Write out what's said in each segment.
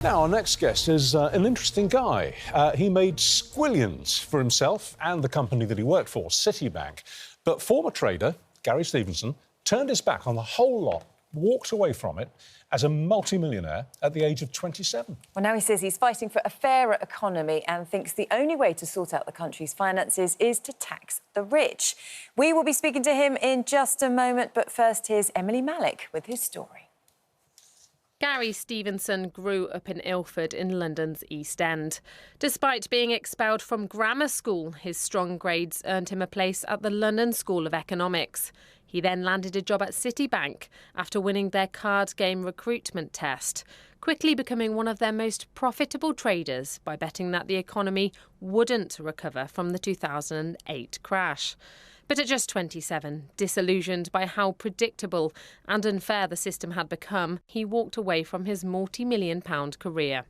Now, our next guest is an interesting guy. He made squillions for himself and the company that he worked for, Citibank. But former trader, Gary Stevenson, turned his back on the whole lot, walked away from it as a multimillionaire at the age of 27. Well, now he says he's fighting for a fairer economy and thinks the only way to sort out the country's finances is to tax the rich. We will be speaking to him in just a moment, but first here's Emily Malik with his story. Gary Stevenson grew up in Ilford in London's East End. Despite being expelled from grammar school, his strong grades earned him a place at the London School of Economics. He then landed a job at Citibank after winning their card game recruitment test, quickly becoming one of their most profitable traders by betting that the economy wouldn't recover from the 2008 crash. But at just 27, disillusioned by how predictable and unfair the system had become, he walked away from his multi-million-pound career.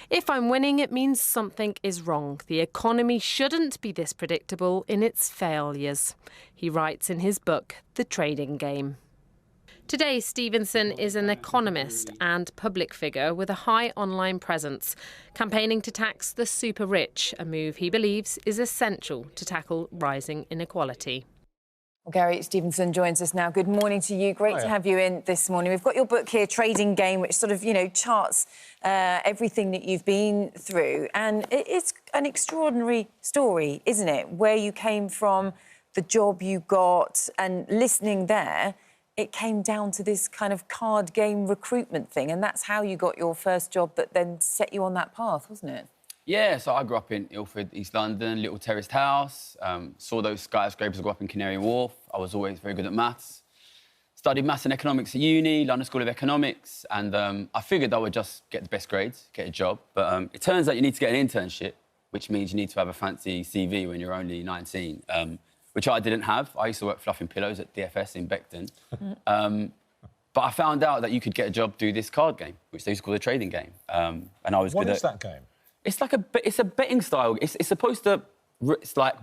If I'm winning, it means something is wrong. The economy shouldn't be this predictable in its failures, he writes in his book, The Trading Game. Today, Stevenson is an economist and public figure with a high online presence, campaigning to tax the super rich, a move he believes is essential to tackle rising inequality. Well, Gary Stevenson joins us now. Good morning to you. Great to have you in this morning. We've got your book here, Trading Game, which sort of, charts everything that you've been through. And it's an extraordinary story, isn't it? Where you came from, the job you got, and listening there, it came down to this kind of card game recruitment thing, and that's how you got your first job that then set you on that path, wasn't it? Yeah, so I grew up in Ilford, East London, little terraced house, saw those skyscrapers go up in Canary Wharf. I was always very good at maths. Studied maths and economics at uni, London School of Economics, and I figured I would just get the best grades, get a job. But it turns out you need to get an internship, which means you need to have a fancy CV when you're only 19. Which I didn't have. I used to work fluffing pillows at DFS in Beckton. But I found out that you could get a job through this card game, which they used to call the trading game. And I was What good is that game? It's like it's a betting style. It's supposed to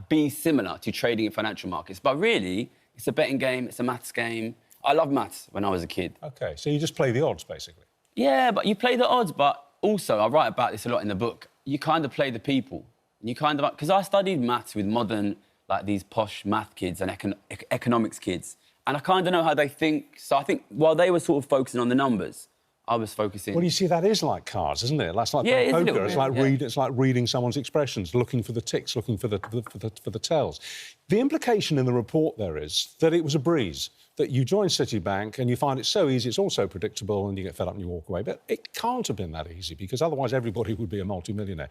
be similar to trading in financial markets, but really it's a betting game. It's a maths game. I loved maths when I was a kid. OK, so you just play the odds, basically? Yeah, but you play the odds, but also, I write about this a lot in the book, you kind of play the people. You kind of... Because I studied maths with modern, like these posh math kids and economics kids. And I kind of know how they think. So I think while they were sort of focusing on the numbers, I was focusing... Well, you see, that is like cards, isn't it? That's like poker. It's like reading someone's expressions, looking for the ticks, looking for the tells. The implication in the report there is that it was a breeze, that you join Citibank and you find it so easy, it's also predictable, and you get fed up and you walk away. But it can't have been that easy, because otherwise everybody would be a multimillionaire.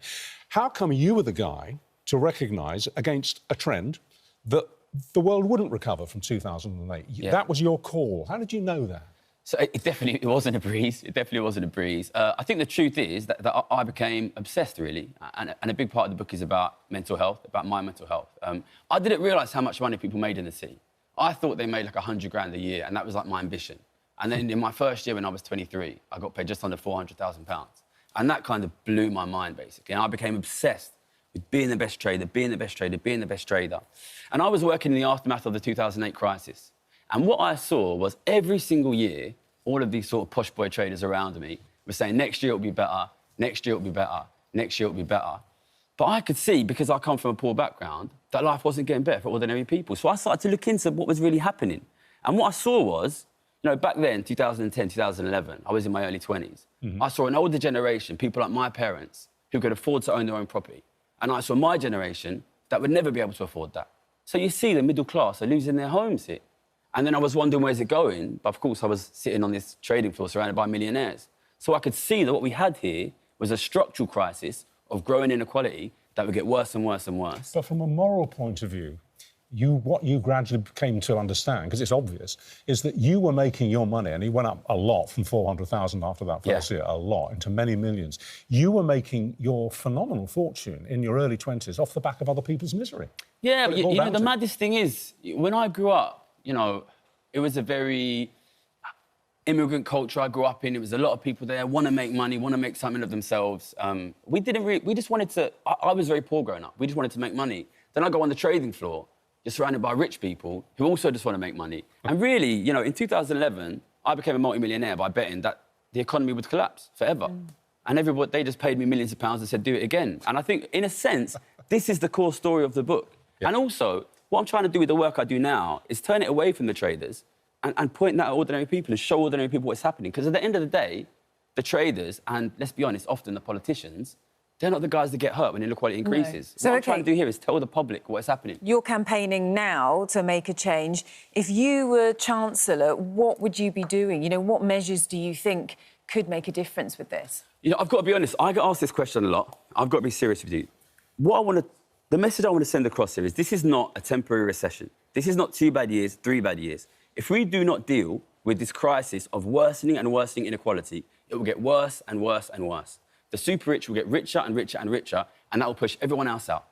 How come you were the guy to recognise, against a trend, that the world wouldn't recover from 2008? Yeah. That was your call. How did you know that? So it wasn't a breeze. It definitely wasn't a breeze. I think the truth is that I became obsessed, really. And a big part of the book is about mental health, about my mental health. I didn't realise how much money people made in the city. I thought they made like 100 grand a year, and that was like my ambition. And then in my first year, when I was 23, I got paid just under £400,000. And that kind of blew my mind, basically. And I became obsessed with being the best trader, being the best trader, being the best trader. And I was working in the aftermath of the 2008 crisis. And what I saw was every single year, all of these sort of posh boy traders around me were saying, next year it'll be better, next year it'll be better, next year it'll be better. But I could see, because I come from a poor background, that life wasn't getting better for ordinary people. So I started to look into what was really happening. And what I saw was, back then, 2010, 2011, I was in my early 20s. I saw an older generation, people like my parents, who could afford to own their own property. And I saw my generation that would never be able to afford that. So you see the middle class are losing their homes here. And then I was wondering, where's it going? But of course, I was sitting on this trading floor surrounded by millionaires. So I could see that what we had here was a structural crisis of growing inequality that would get worse and worse and worse. But from a moral point of view, what you gradually came to understand, because it's obvious, is that you were making your money, and it went up a lot from 400,000 after that first year, a lot, into many millions. You were making your phenomenal fortune in your early 20s off the back of other people's misery. Yeah, but the maddest thing is, when I grew up, it was a very immigrant culture I grew up in. It was a lot of people there, want to make money, want to make something of themselves. We just wanted to... I was very poor growing up. We just wanted to make money. Then I go on the trading floor, you're surrounded by rich people who also just want to make money. And really, in 2011, I became a multi-millionaire by betting that the economy would collapse forever. and everybody, they just paid me millions of pounds and said, do it again. And I think, in a sense, this is the core story of the book. Yeah. And also, what I'm trying to do with the work I do now is turn it away from the traders and point that at ordinary people and show ordinary people what's happening. Because at the end of the day, the traders, and let's be honest, often the politicians, they're not the guys that get hurt when inequality increases. No. So what I'm trying to do here is tell the public what's happening. You're campaigning now to make a change. If you were Chancellor, what would you be doing? You know, what measures do you think could make a difference with this? You know, I've got to be honest, I get asked this question a lot. I've got to be serious with you. The message I want to send across here is this is not a temporary recession. This is not 2 bad years, 3 bad years. If we do not deal with this crisis of worsening and worsening inequality, it will get worse and worse and worse. The super-rich will get richer and richer and richer, and that will push everyone else out.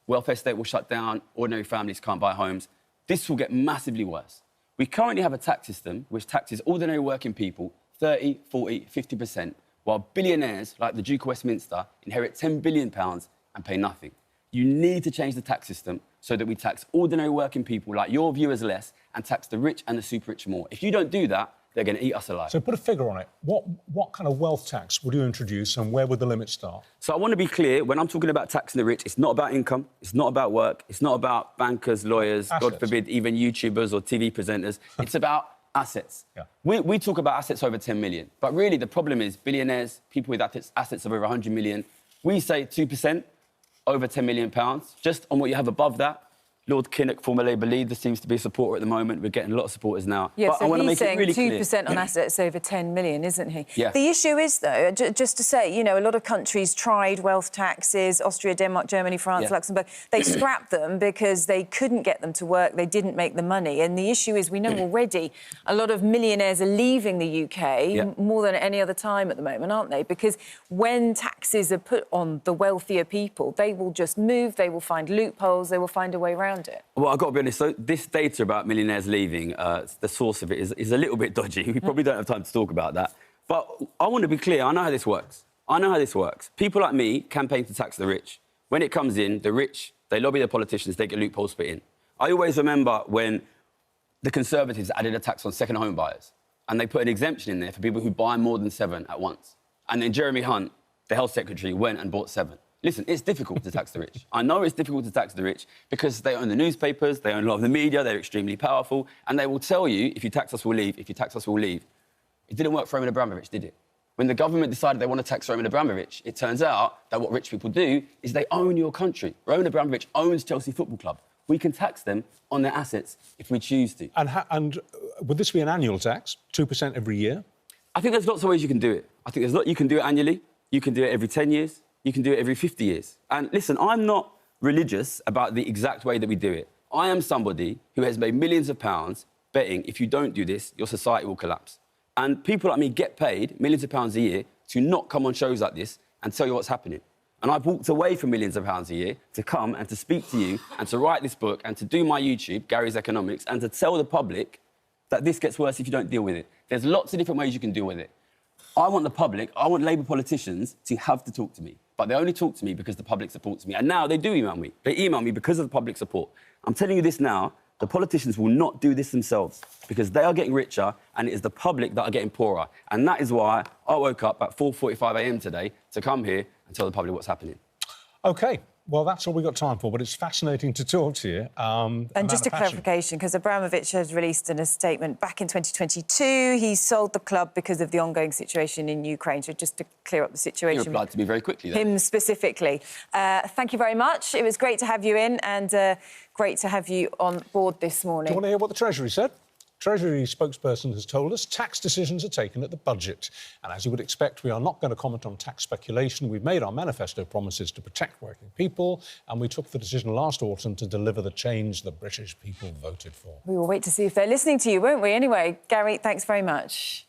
Welfare state will shut down, ordinary families can't buy homes. This will get massively worse. We currently have a tax system which taxes ordinary working people 30, 40, 50%, while billionaires like the Duke of Westminster inherit £10 billion and pay nothing. You need to change the tax system so that we tax ordinary working people like your viewers less and tax the rich and the super-rich more. If you don't do that, they're going to eat us alive. So put a figure on it. What kind of wealth tax would you introduce and where would the limit start? So I want to be clear, when I'm talking about taxing the rich, it's not about income, it's not about work, it's not about bankers, lawyers, assets. God forbid, even YouTubers or TV presenters. It's about assets. Yeah. We talk about assets over 10 million, but really the problem is billionaires, people with assets of over 100 million. We say 2%, over £10 million. Just on what you have above that, Lord Kinnock, former Labour leader, seems to be a supporter at the moment. We're getting a lot of supporters now. Yeah, but so I want to he's make it really saying 2% on assets over 10 million, isn't he? Yeah. The issue is, though, just to say, you know, a lot of countries tried wealth taxes, Austria, Denmark, Germany, France, Luxembourg. They scrapped them because they couldn't get them to work, they didn't make the money. And the issue is, we know already a lot of millionaires are leaving the UK more than any other time at the moment, aren't they? Because when taxes are put on the wealthier people, they will just move, they will find loopholes, they will find a way around it. Well, I've got to be honest, so this data about millionaires leaving, the source of it is a little bit dodgy. We probably don't have time to talk about that. But I want to be clear, I know how this works. I know how this works. People like me campaign to tax the rich. When it comes in, the rich, they lobby the politicians, they get loopholes put in. I always remember when the Conservatives added a tax on second home buyers, and they put an exemption in there for people who buy more than 7 at once. And then Jeremy Hunt, the Health Secretary, went and bought 7. Listen, it's difficult to tax the rich. I know it's difficult to tax the rich because they own the newspapers, they own a lot of the media, they're extremely powerful, and they will tell you, if you tax us, we'll leave, if you tax us, we'll leave. It didn't work for Roman Abramovich, did it? When the government decided they want to tax Roman Abramovich, it turns out that what rich people do is they own your country. Roman Abramovich owns Chelsea Football Club. We can tax them on their assets if we choose to. And would this be an annual tax, 2% every year? I think there's lots of ways you can do it. I think there's you can do it annually, you can do it every 10 years, you can do it every 50 years. And listen, I'm not religious about the exact way that we do it. I am somebody who has made millions of pounds betting if you don't do this, your society will collapse. And people like me get paid millions of pounds a year to not come on shows like this and tell you what's happening. And I've walked away from millions of pounds a year to come and to speak to you and to write this book and to do my YouTube, Gary's Economics, and to tell the public that this gets worse if you don't deal with it. There's lots of different ways you can deal with it. I want the public, I want Labour politicians to have to talk to me. But they only talk to me because the public supports me. And now they do email me. They email me because of the public support. I'm telling you this now, the politicians will not do this themselves because they are getting richer and it is the public that are getting poorer. And that is why I woke up at 4:45 a.m. today to come here and tell the public what's happening. OK. Well, that's all we've got time for, but it's fascinating to talk to you. And just a clarification, because Abramovich has released in a statement back in 2022, he sold the club because of the ongoing situation in Ukraine. So just to clear up the situation. He replied to me very quickly, then. Him specifically. Thank you very much. It was great to have you in and great to have you on board this morning. Do you want to hear what the Treasury said? Treasury spokesperson has told us tax decisions are taken at the budget. And as you would expect, we are not going to comment on tax speculation. We've made our manifesto promises to protect working people, and we took the decision last autumn to deliver the change the British people voted for. We will wait to see if they're listening to you, won't we? Anyway, Gary, thanks very much.